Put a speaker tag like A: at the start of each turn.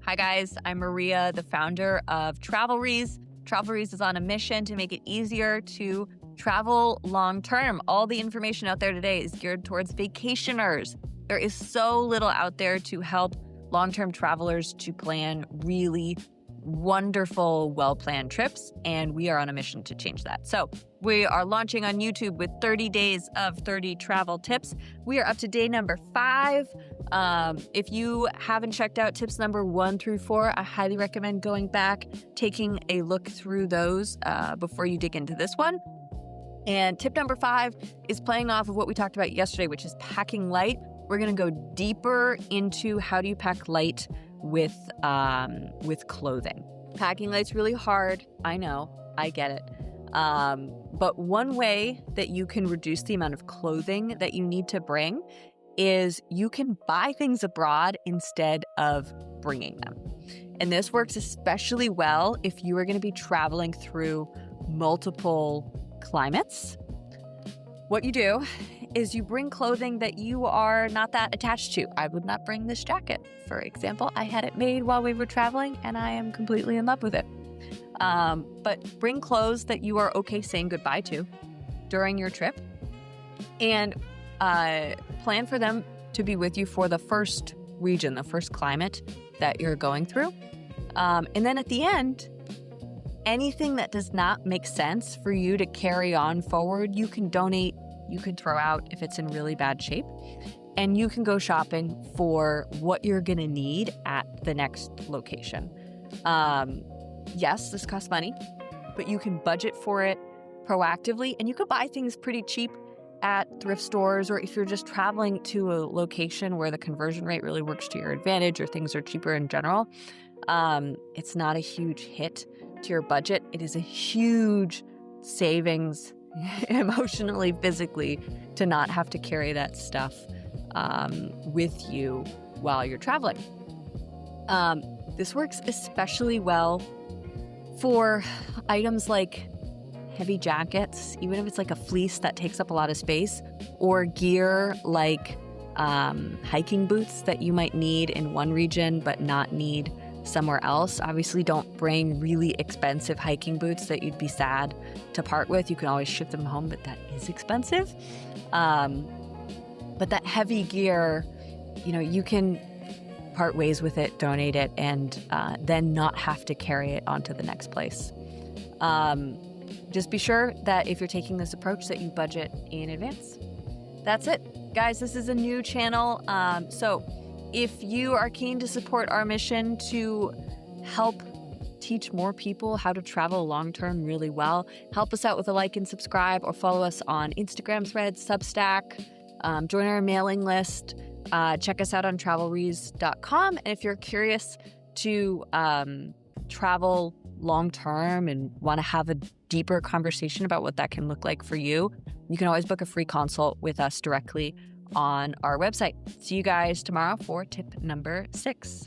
A: Hi guys, I'm Maria, the founder of Travelries. Travelries is on a mission to make it easier to travel long-term. All the information out there today is geared towards vacationers. There is so little out there to help long-term travelers to plan really wonderful, well-planned trips, and we are on a mission to change that. So we are launching on YouTube with 30 days of 30 travel tips. We are up to day number 5. If you haven't checked out tips number 1 through 4, I highly recommend going back, taking a look through those before you dig into this one. And tip number 5 is playing off of what we talked about yesterday, which is packing light. We're going to go deeper into how do you pack light with clothing. Packing light's really hard. I know. I get it. But one way that you can reduce the amount of clothing that you need to bring is you can buy things abroad instead of bringing them. And this works especially well if you are going to be traveling through multiple climates. What you do is you bring clothing that you are not that attached to. I would not bring this jacket, for example. I had it made while we were traveling, and I am completely in love with it. But bring clothes that you are okay saying goodbye to during your trip, and plan for them to be with you for the first region, the first climate that you're going through. And then at the end, anything that does not make sense for you to carry on forward, you can donate, you can throw out if it's in really bad shape, and you can go shopping for what you're going to need at the next location. Yes, this costs money, but you can budget for it proactively, and you can buy things pretty cheap at thrift stores, or if you're just traveling to a location where the conversion rate really works to your advantage or things are cheaper in general. It's not a huge hit to your budget. It is a huge savings emotionally, physically, to not have to carry that stuff with you while you're traveling. This works especially well for items like heavy jackets, even if it's like a fleece that takes up a lot of space, or gear like hiking boots that you might need in one region but not need somewhere else. Obviously, don't bring really expensive hiking boots that you'd be sad to part with. You can always ship them home, but that is expensive. But that heavy gear, you can part ways with it, donate it, and then not have to carry it onto the next place. Just be sure that if you're taking this approach that you budget in advance. That's it. Guys, this is a new channel. So if you are keen to support our mission to help teach more people how to travel long-term really well, help us out with a like and subscribe, or follow us on Instagram, Threads, Substack, join our mailing list, check us out on Travelries.com. And if you're curious to travel long-term and want to have a deeper conversation about what that can look like for you, you can always book a free consult with us directly on our website. See you guys tomorrow for tip number 6.